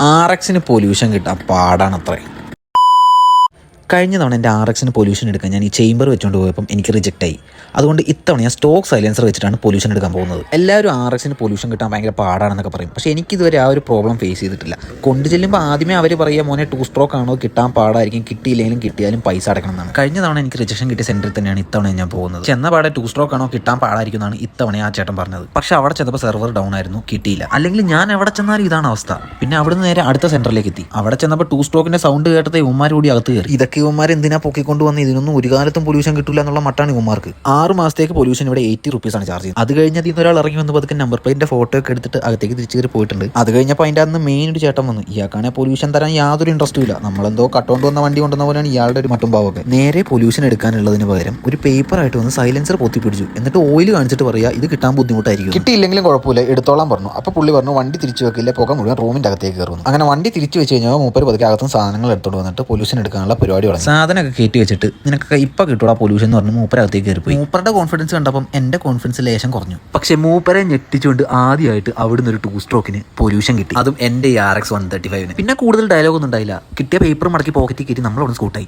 RXന് pollution കിട്ടാൻ പാടാണത്രേ. കഴിഞ്ഞ തവണ എൻ്റെ RXന് പൊല്യൂഷൻ എടുക്കാൻ ഞാൻ ഈ ചേമ്പർ വെച്ചുകൊണ്ട് പോയപ്പം എനിക്ക് റിജക്റ്റ് ആയി. അതുകൊണ്ട് ഇത്തവണ ഞാൻ സ്റ്റോക്ക് സൈലൻസർ വെച്ചിട്ടാണ് പൊല്യൂഷൻ എടുക്കാൻ പോകുന്നത്. എല്ലാവരും RXന് പൊല്യൂഷൻ കിട്ടാൻ ഭയങ്കര പാടാണെന്നൊക്കെ പറയും. പക്ഷേ എനിക്കിതുവരെ ആ ഒരു പ്രോബ്ലം ഫേസ് ചെയ്തിട്ടില്ല. കൊണ്ടു ചെല്ലുമ്പോൾ ആദ്യമേ അവർ പറയുക മോനെ 2 സ്ട്രോക്ക് ആണോ, കിട്ടാൻ പാടായിരിക്കും, കിട്ടിയില്ലെങ്കിലും കിട്ടിയാലും പൈസ അടക്കണം എന്നാണ്. കഴിഞ്ഞ തവണ എനിക്ക് റിജക്ഷൻ കിട്ടിയ സെൻറ്ററിൽ തന്നെയാണ് ഇത്തവണ ഞാൻ പോകുന്നത്. ചെന്ന പാടെ 2 സ്ട്രോക്ക് ആണോ, കിട്ടാൻ പാടായിരിക്കും എന്നാണ് ഇത്തവണ ആ ചേട്ടൻ പറഞ്ഞത്. പക്ഷേ അവിടെ ചെന്നപ്പോൾ സെർവർ ഡൗൺ ആയിരുന്നു, കിട്ടിയില്ല. അല്ലെങ്കിൽ ഞാൻ എവിടെ ചെന്നാലും ഇതാണ് അവസ്ഥ. പിന്നെ അവിടുന്ന് നേരെ അടുത്ത സെൻറ്ററിലേക്ക് എത്തി. അവിടെ ചെന്നപ്പോൾ 2 സ്ട്രോക്കിൻ്റെ സൗണ്ട് കേട്ടത് ഇവന്മാർ കൂടി അകത്ത് കയറി. ഇതൊക്കെ ഇവന്മാർ എന്തിനാ പൊക്കിക്കൊണ്ട് വന്ന്, ഇതിനൊന്നും ഒരു കാലത്തും പൊല്യൂഷൻ കിട്ടില്ല എന്നുള്ള മട്ടാണ് ഇവന്മാർക്ക്. 6 മാസത്തേക്ക് പൊല്യൂഷൻ ഇവിടെ 80 റുപ്പീസാണ് ചാർജ് ചെയ്യുന്നത്. അത് കഴിഞ്ഞാൽ ഇന്ന് ഒരാൾ ഇറങ്ങി വന്ന് പതുക്കെ നമ്പർ പ്ലേറ്റിന്റെ ഫോട്ടോ ഒക്കെ എടുത്തിട്ട് അകത്തേക്ക് തിരിച്ചു കയറി പോയിട്ടുണ്ട്. അത് കഴിഞ്ഞപ്പോൾ അതിൻ്റെ അന്ന് മെയിൻ ഒരു ചേട്ടൻ വന്നു. ഇയാൾക്കാണെ പൊല്യൂഷൻ തരാൻ യാതൊരു ഇൻട്രസ്റ്റും ഇല്ല. നമ്മളെന്തോ കട്ടുകൊണ്ട് വന്ന വണ്ടി കൊണ്ടുവന്ന പോലെയാണ് ഇയാളുടെ ഒരു മട്ടുംഭാവമൊക്കെ. നേരെ പൊല്യൂഷൻ എടുക്കാനുള്ളതിന് പകരം ഒരു പേപ്പറായിട്ട് വന്ന് സൈലൻസർ പൊത്തിപ്പിടിച്ചു. എന്നിട്ട് ഓയിൽ കാണിച്ചിട്ട് പറയാ ഇത് കിട്ടാൻ ബുദ്ധിമുട്ടായിരിക്കും, കിട്ടിയില്ലെങ്കിലും കുഴപ്പമില്ല എടുത്തോളാൻ പറഞ്ഞു. അപ്പോൾ പുള്ളി പറഞ്ഞു വണ്ടി തിരിച്ചു വെക്കില്ല, പുക മുഴുവൻ റൂമിൻ്റെ അകത്തേക്ക് കയറുന്നു. അങ്ങനെ വണ്ടി തിരിച്ചു വെച്ച് കഴിഞ്ഞാൽ മൂപ്പര് പതുക്കെ അകത്തും സാധനങ്ങൾ എടുത്തോണ്ട് വന്നിട്ട് പൊല്യൂഷൻ എടുക്കാനുള്ള പരിപാടി തുടങ്ങി. സാധനമൊക്കെ കയറ്റി വെച്ചിട്ട് നിനക്ക് ഇപ്പം കിട്ടൂടാ പൊല്യൂഷൻ എന്ന് പറഞ്ഞ് മൂപ്പരകത്തേക്ക് കയറിപ്പോയി. മൂപ്പറുടെ കോൺഫിഡൻസ് കണ്ടപ്പം എൻ്റെ കോൺഫിഡൻസ് ലേശം കുറഞ്ഞു. പക്ഷേ മൂപ്പരെ ഞെട്ടിച്ചുകൊണ്ട് ആദ്യമായിട്ട് അവിടുന്ന് ഒരു 2 സ്ട്രോക്കിന് പൊല്യൂഷൻ കിട്ടി, അതും എൻ്റെ RX 135. പിന്നെ കൂടുതൽ ഡയലോഗ് ഒന്നും ഉണ്ടായില്ല. കിട്ടിയ പേപ്പർ മടക്കി പോക്കറ്റിൽ കയറ്റി നമ്മളവിടെ സ്കൂട്ടായി.